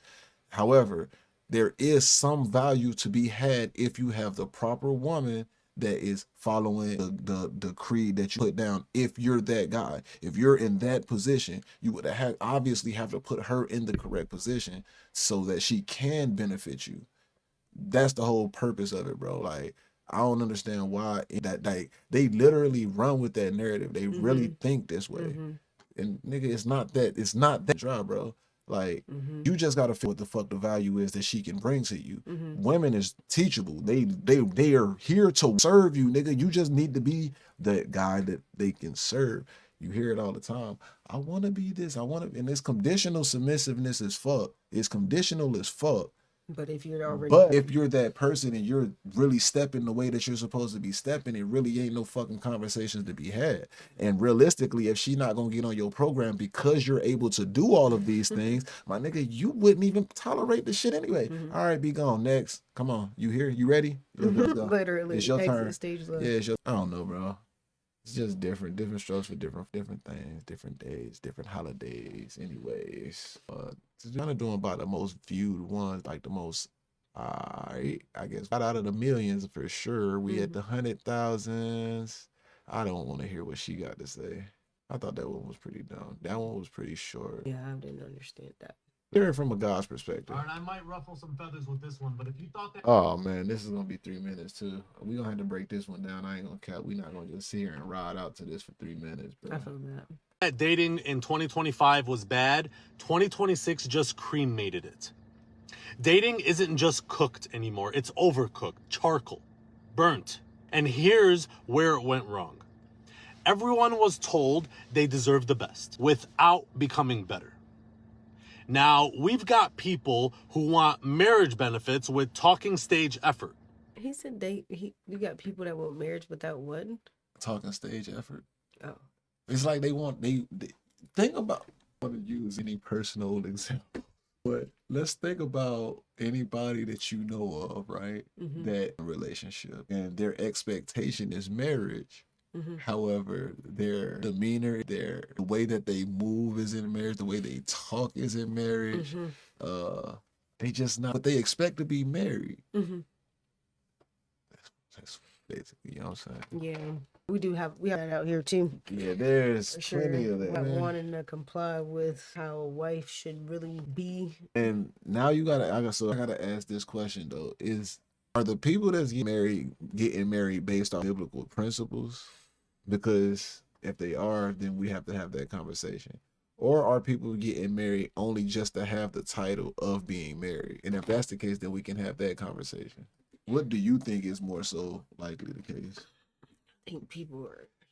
However, there is some value to be had if you have the proper woman that is following the creed that you put down. If you're that guy, if you're in that position, you would obviously have to put her in the correct position so that she can benefit you. That's the whole purpose of it, bro. Like, I don't understand why that, like, they literally run with that narrative. They really think this way. And nigga, it's not that dry, bro. Like, you just gotta figure what the fuck the value is that she can bring to you. Women is teachable. They are here to serve you, nigga. You just need to be that guy that they can serve. You hear it all the time. I want to be this. And it's conditional submissiveness as fuck. It's conditional as fuck. But if you're already, But if you're that person and you're really stepping the way that you're supposed to be stepping, it really ain't no fucking conversations to be had. And realistically, if she not gonna get on your program because you're able to do all of these things, my nigga, you wouldn't even tolerate the shit anyway. All right, be gone. Next. Come on. You here? You ready? Let's go. Literally, It's your exit turn. stage left. Yeah, it's your, I don't know, bro. It's just different strokes for different things, different days, different holidays. Anyways, kind of doing about the most viewed ones, like the most, I guess, right out of the millions for sure. We at the 100,000s. I don't want to hear what she got to say. I thought that one was pretty dumb. That one was pretty short. Yeah, I didn't understand that. Hear it from a guy's perspective. All right, I might ruffle some feathers with this one, but if you thought that... Oh, man, this is going to be 3 minutes, too. We're going to have to break this one down. I ain't going to cap. We're not going to just sit here and ride out to this for 3 minutes, bro. I feel that. That dating in 2025 was bad, 2026 just cremated it. Dating isn't just cooked anymore. It's overcooked, charcoal, burnt. And here's where it went wrong. Everyone was told they deserved the best without becoming better. Now, we've got people who want marriage benefits with talking stage effort. He said you got people that want marriage without what? Talking stage effort. Oh. It's like they think about, I want to use any personal example, but let's think about anybody that you know of, right? That relationship and their expectation is marriage. However, their demeanor, the way that they move is in marriage, the way they talk is in marriage. They just not, but they expect to be married. That's basically, you know what I'm saying? Yeah. We have that out here too. Yeah, there's For plenty sure. of that. Not Man. wanting to comply with how a wife should really be. And now I gotta ask this question though: are the people that's getting married based on biblical principles? Because if they are, then we have to have that conversation. Or are people getting married only just to have the title of being married? And if that's the case, then we can have that conversation. What do you think is more so likely the case? I think people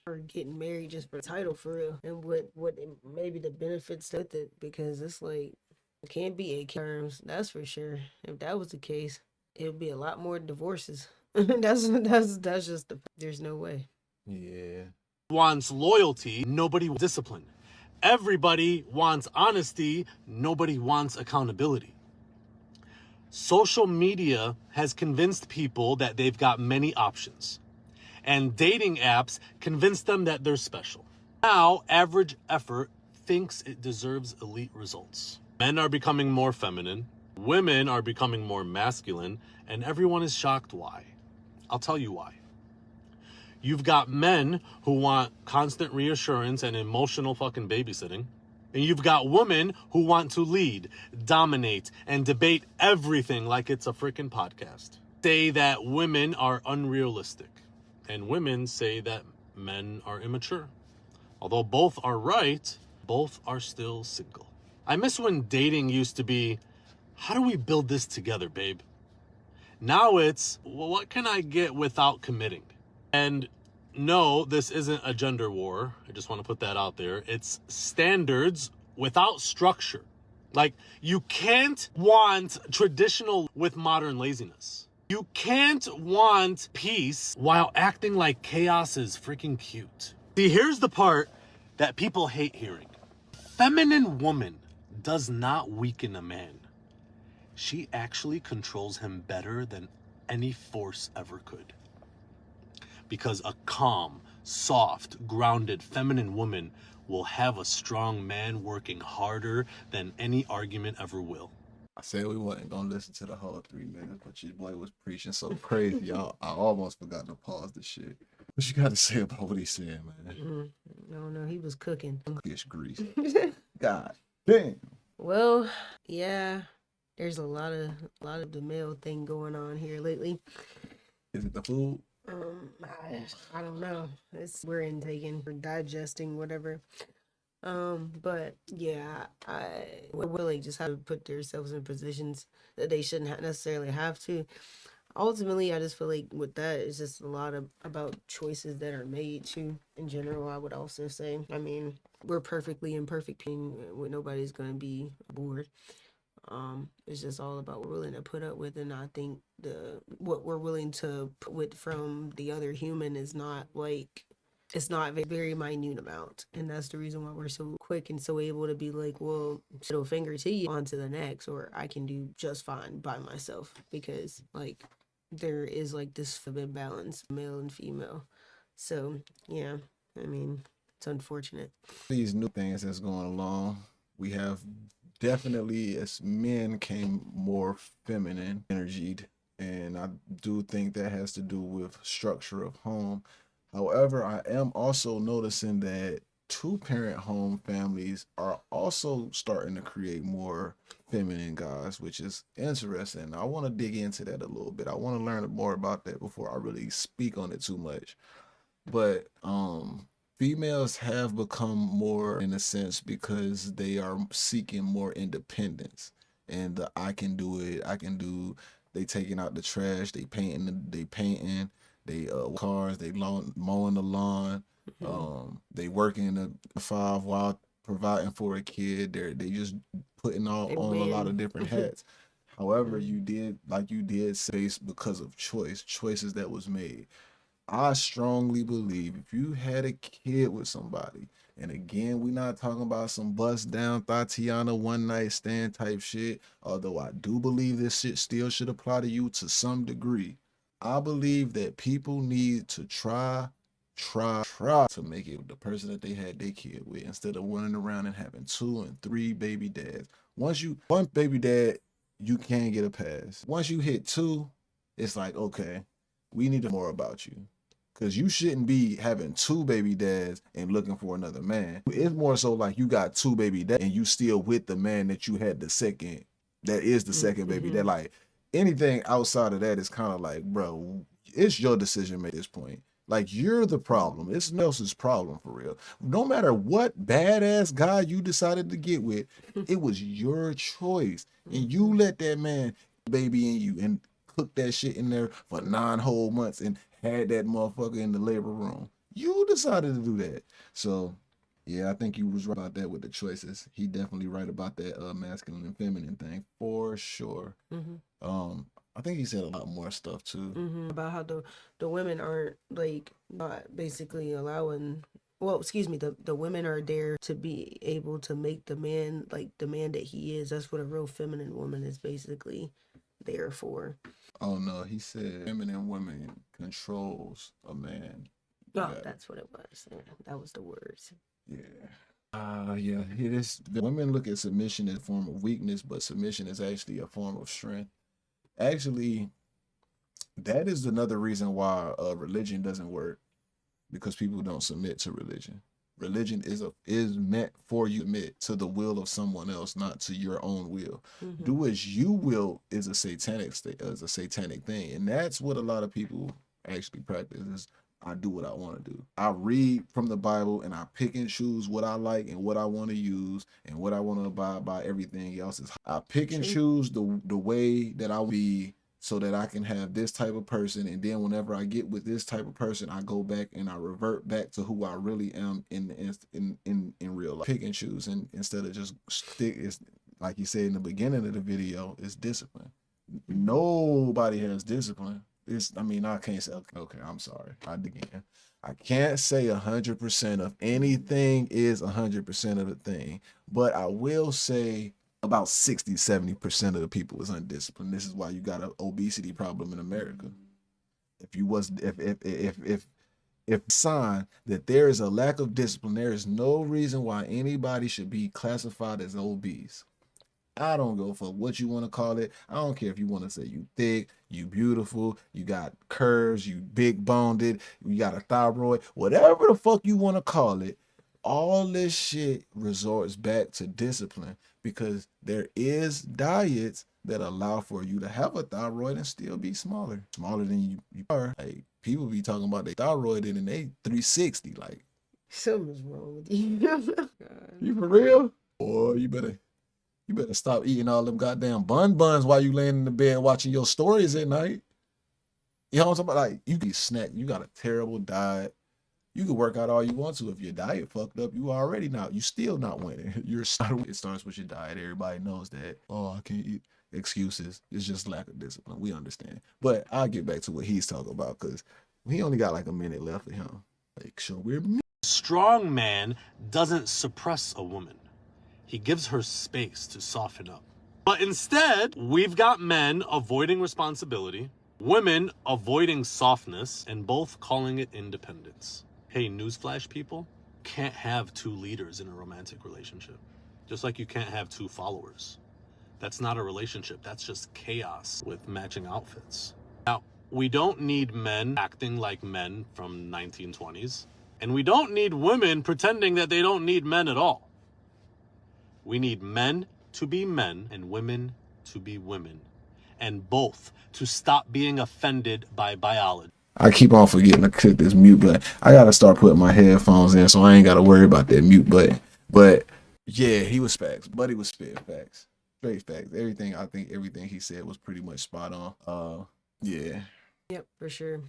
are getting married just for the title, for real. And what maybe the benefits with it, because it's like, it can't be a terms, that's for sure. If that was the case, it would be a lot more divorces. that's just there's no way. Yeah. Wants loyalty, nobody wants discipline. Everybody wants honesty, nobody wants accountability. Social media has convinced people that they've got many options. And dating apps convince them that they're special. Now, average effort thinks it deserves elite results. Men are becoming more feminine, women are becoming more masculine, and everyone is shocked why. I'll tell you why. You've got men who want constant reassurance and emotional fucking babysitting. And you've got women who want to lead, dominate, and debate everything like it's a freaking podcast. Say that women are unrealistic. And women say that men are immature. Although both are right, both are still single. I miss when dating used to be, how do we build this together, babe? Now it's, well, what can I get without committing? And no, this isn't a gender war. I just want to put that out there. It's standards without structure. Like, you can't want traditional with modern laziness. You can't want peace while acting like chaos is freaking cute. See, here's the part that people hate hearing. Feminine woman does not weaken a man. She actually controls him better than any force ever could. Because a calm, soft, grounded, feminine woman will have a strong man working harder than any argument ever will. I said we wasn't gonna listen to the whole 3 minutes, but your boy was preaching so crazy, y'all. I almost forgot to pause the shit. What you got to say about what he's saying, man? No, he was cooking. Fish grease. God damn. Well, yeah, there's a lot of the male thing going on here lately. Is it the food? I don't know. We're intaking, we're digesting, whatever. But yeah, we're willing just have to put themselves in positions that they shouldn't necessarily have to. Ultimately, I just feel like with that, it's just a lot about choices that are made too. In general, I would also say. I mean, we're perfectly imperfect, nobody's gonna be bored. It's just all about what we're willing to put up with, and I think what we're willing to put with from the other human is not like, it's not a very minute amount, and that's the reason why we're so quick and so able to be like, well, middle finger to you, on to the next, or I can do just fine by myself, because like there is like this imbalance, male and female. So yeah, I mean, it's unfortunate. These new things that's going along, we have definitely, as men, came more feminine energied, and I do think that has to do with structure of home. However, I am also noticing that two-parent home families are also starting to create more feminine guys, which is interesting. I want to dig into that a little bit. I want to learn more about that before I really speak on it too much. But females have become more, in a sense, because they are seeking more independence, and I can do it, I can do. They taking out the trash, they painting, they cars, they mowing the lawn, they working the 5 while providing for a kid. They just putting on a lot of different hats. However, you did say, because of choices that was made. I strongly believe if you had a kid with somebody, and again, we're not talking about some bust down Tatiana one night stand type shit, although I do believe this shit still should apply to you to some degree. I believe that people need to try to make it with the person that they had their kid with, instead of running around and having 2 and 3 baby dads. One baby dad, you can get a pass. Once you hit 2, it's like, okay, we need to know more about you. Because you shouldn't be having 2 baby dads and looking for another man. It's more so like you got 2 baby dads and you still with the man that you had the second, that is the second baby dad. Like, anything outside of that is kind of like, bro, it's your decision at this point. Like, you're the problem. It's no else's problem, for real. No matter what badass guy you decided to get with, it was your choice. And you let that man baby in you and cook that shit in there for 9 whole months and had that motherfucker in the labor room. You decided to do that. So yeah, I think you was right about that with the choices. He definitely right about that masculine and feminine thing, for sure. I think he said a lot more stuff too. About how the women aren't like not basically allowing, well, excuse me, the women are there to be able to make the man like the man that he is. That's what a real feminine woman is basically there for. Oh no, he said feminine woman controls a man. Oh, that's what it was. Yeah, that was the words. Yeah. Yeah, it is. The women look at submission as a form of weakness, but submission is actually a form of strength. Actually, that is another reason why religion doesn't work, because people don't submit to religion. Religion is meant for you to submit to the will of someone else, not to your own will. Do as you will is a satanic thing, and that's what a lot of people actually practice. Is I do what I want to do. I read from the Bible and I pick and choose what I like and what I want to use and what I want to abide by. Everything else is I pick and choose the way that I will be, so that I can have this type of person, and then whenever I get with this type of person, I go back and I revert back to who I really am in real life. Pick and choose, and instead of just stick, it's like you said in the beginning of the video, it's discipline. Nobody has discipline. I can't say, okay, I'm sorry. I can't say 100% of anything is 100% of the thing, but I will say about 60-70% of the people is undisciplined. This is why you got an obesity problem in America. If sign that there is a lack of discipline, there is no reason why anybody should be classified as obese. I don't go for what you want to call it. I don't care if you want to say you thick, you beautiful, you got curves, you big boned, you got a thyroid, whatever the fuck you want to call it. All this shit resorts back to discipline, because there is diets that allow for you to have a thyroid and still be smaller than you are. Like, people be talking about their thyroid and they 360. Like, something's wrong with you. You for real? Boy, you better stop eating all them goddamn buns while you laying in the bed watching your stories at night. You know what I'm talking about? Like, you get snack, you got a terrible diet. You can work out all you want to. If your diet fucked up, you still not winning. It starts with your diet. Everybody knows that. Oh, I can't eat. Excuses. It's just lack of discipline. We understand. But I'll get back to what he's talking about because he only got like a minute left of him. Like, sure, Strong man doesn't suppress a woman. He gives her space to soften up. But instead, we've got men avoiding responsibility, women avoiding softness, and both calling it independence. Hey, newsflash people, can't have two leaders in a romantic relationship. Just like you can't have two followers. That's not a relationship. That's just chaos with matching outfits. Now, we don't need men acting like men from 1920s. And we don't need women pretending that they don't need men at all. We need men to be men and women to be women. And both to stop being offended by biology. I keep on forgetting to click this mute button. I gotta start putting my headphones in so I ain't gotta worry about that mute button. But yeah, he was facts. Buddy was spit facts. Straight facts. Everything he said was pretty much spot on. Yeah. Yep, for sure.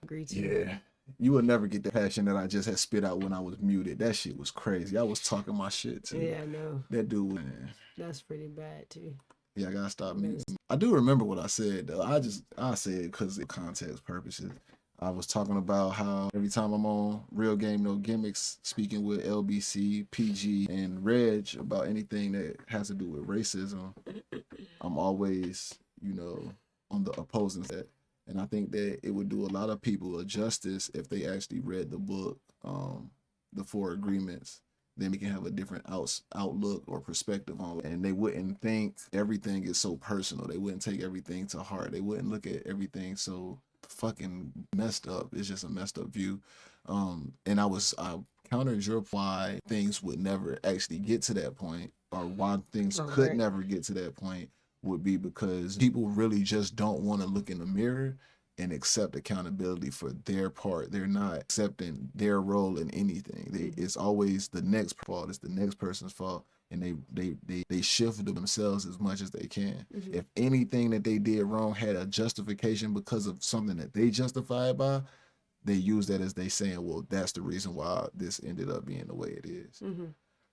Agree to. Yeah. You would never get the passion that I just had spit out when I was muted. That shit was crazy. I was talking my shit too. Yeah, I know. That dude, man. That's pretty bad too. Yeah, I gotta stop muting. I do remember what I said though. I said it because of context purposes. I was talking about how every time I'm on Real Game No Gimmicks, speaking with LBC, PG, and Reg about anything that has to do with racism, I'm always, on the opposing side. And I think that it would do a lot of people a justice if they actually read the book, The Four Agreements. Then we can have a different outlook or perspective on it. And they wouldn't think everything is so personal. They wouldn't take everything to heart. They wouldn't look at everything so fucking messed up. It's just a messed up view. And I countered your why things would never actually get to that point, or why things could never get to that point, would be because people really just don't want to look in the mirror and accept accountability for their part. They're not accepting their role in anything. It's always the next fault. It's the next person's fault. And they shift themselves as much as they can. Mm-hmm. If anything that they did wrong had a justification because of something that they justified by, they use that as they saying, well, that's the reason why this ended up being the way it is. Mm-hmm.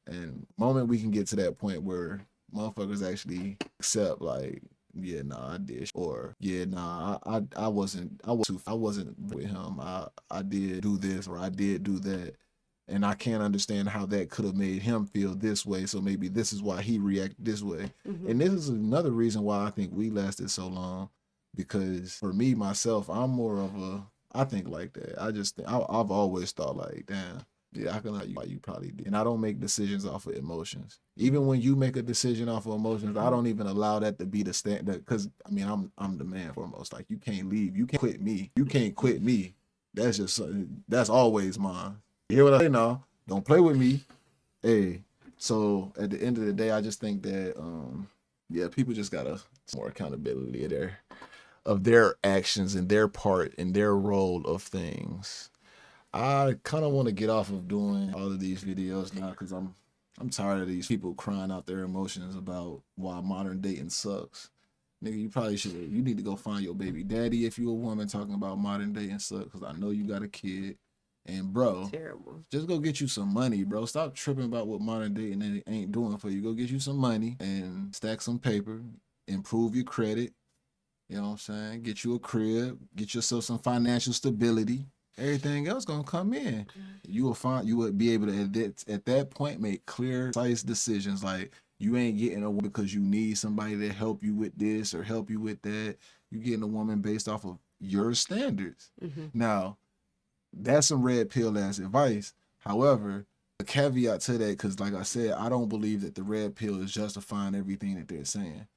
And the moment we can get to that point where motherfuckers actually accept, like, yeah, nah, I did, or yeah, nah, I wasn't with him. I did do this, or I did do that, and I can't understand how that could have made him feel this way. So maybe this is why he reacted this way. Mm-hmm. And this is another reason why I think we lasted so long, because for me myself, I'm more of I think like that. I've always thought like, damn. Yeah, I can know why you probably did. And I don't make decisions off of emotions. Even when you make a decision off of emotions, I don't even allow that to be the standard. Because I'm the man foremost. Like, you can't leave. You can't quit me. You can't quit me. That's just that's always mine. You hear what I say now? Don't play with me. Hey. So at the end of the day, I just think that people just gotta more accountability of their actions and their part and their role of things. I kind of want to get off of doing all of these videos now because I'm tired of these people crying out their emotions about why modern dating sucks. Nigga, you need to go find your baby daddy if you a woman talking about modern dating sucks, because I know you got a kid. And bro, terrible. Just go get you some money, bro. Stop tripping about what modern dating ain't doing for you. Go get you some money and stack some paper, improve your credit. You know what I'm saying? Get you a crib, get yourself some financial stability. Everything else gonna come in. You would be able to at that point make clear, precise decisions. Like, you ain't getting a woman because you need somebody to help you with this or help you with that. You getting a woman based off of your standards. Mm-hmm. Now, that's some red pill ass advice. However, the caveat to that, because like I said, I don't believe that the red pill is justifying everything that they're saying.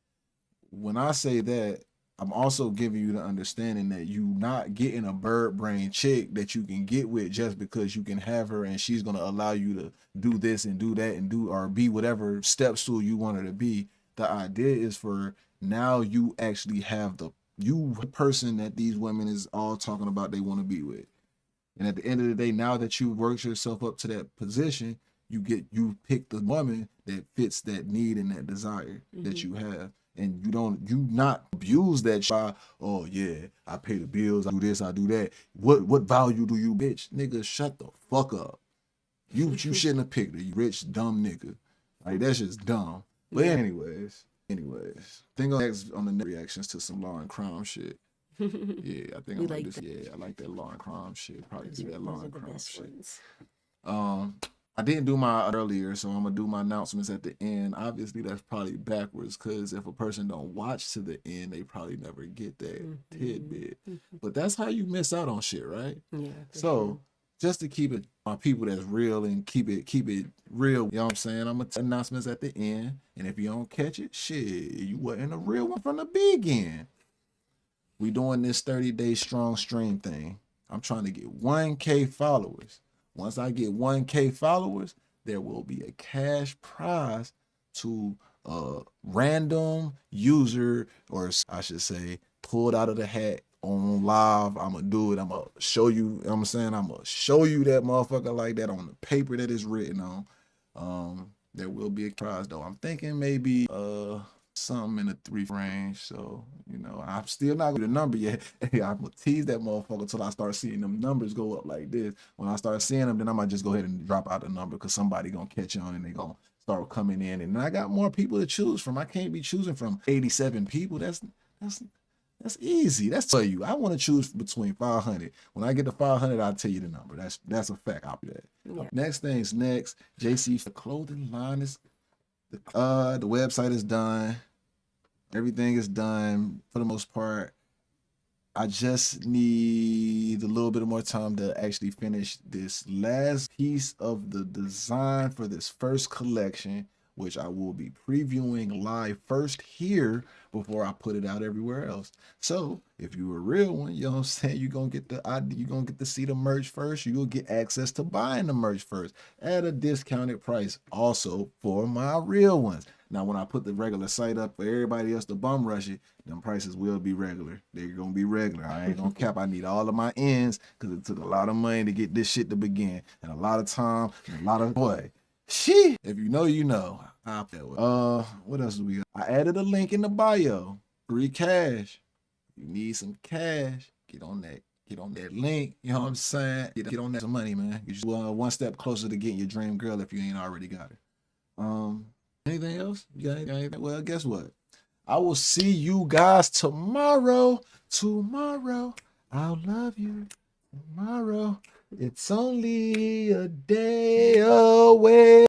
When I say that, I'm also giving you the understanding that you not getting a bird brain chick that you can get with just because you can have her and she's going to allow you to do this and do that and do or be whatever step stool you want her to be. The idea is for now you actually have the person that these women is all talking about they want to be with. And at the end of the day, now that you worked yourself up to that position, you pick the woman that fits that need and that desire that you have. and you not abuse that by, oh yeah, I pay the bills, I do this, I do that. What value do you, bitch? Nigga, shut the fuck up. You shouldn't have picked her, you rich, dumb nigga. Like, that's just dumb. But anyways, think on next on the reactions to some law and crime shit. Yeah, I think I like this. That. Yeah, I like that law and crime shit. Probably do that law and crime shit. I didn't do my earlier, so I'm gonna do my announcements at the end. Obviously, that's probably backwards because if a person don't watch to the end, they probably never get that tidbit. But that's how you miss out on shit, right? Yeah. So just to keep it my people that's real and keep it real, you know what I'm saying? I'm gonna announcements at the end, and if you don't catch it, shit, you wasn't a real one from the beginning. We doing this 30-day strong stream thing. I'm trying to get 1K followers. Once I get 1K followers, there will be a cash prize to a random user, or I should say, pulled out of the hat on live. I'm going to do it. I'm going to show you, you know what I'm saying? I'm going to show you that motherfucker like that on the paper that it's written on. There will be a prize, though. I'm thinking maybe something in the 3 range. So, you know, I'm still not going to the number yet. Hey, I'm going to tease that motherfucker until I start seeing them numbers go up like this. When I start seeing them, then I might just go ahead and drop out the number because somebody going to catch on and they going to start coming in. And I got more people to choose from. I can't be choosing from 87 people. That's easy. That's tell you. I want to choose between 500. When I get to 500, I'll tell you the number. That's a fact. I'll do that. Yeah. Next thing's next. JC for clothing line is the website is done. Everything is done for the most part. I just need a little bit more time to actually finish this last piece of the design for this first collection, which I will be previewing live first here before I put it out everywhere else. So if you're a real one, you know what I'm saying, you're gonna get to see the merch first. You'll get access to buying the merch first at a discounted price also for my real ones. Now, when I put the regular site up for everybody else to bum rush it, them prices will be regular. They're going to be regular. I ain't going to cap. I need all of my ends because it took a lot of money to get this shit to begin. And a lot of time and a lot of, boy, shit. If you know, you know. What else do we got? I added a link in the bio. Free cash. If you need some cash, get on that link. You know what I'm saying? Get on that some money, man. You're just one step closer to getting your dream girl if you ain't already got her. Anything else? You got anything? Well, guess what? I will see you guys tomorrow. I'll love you tomorrow. It's only a day away.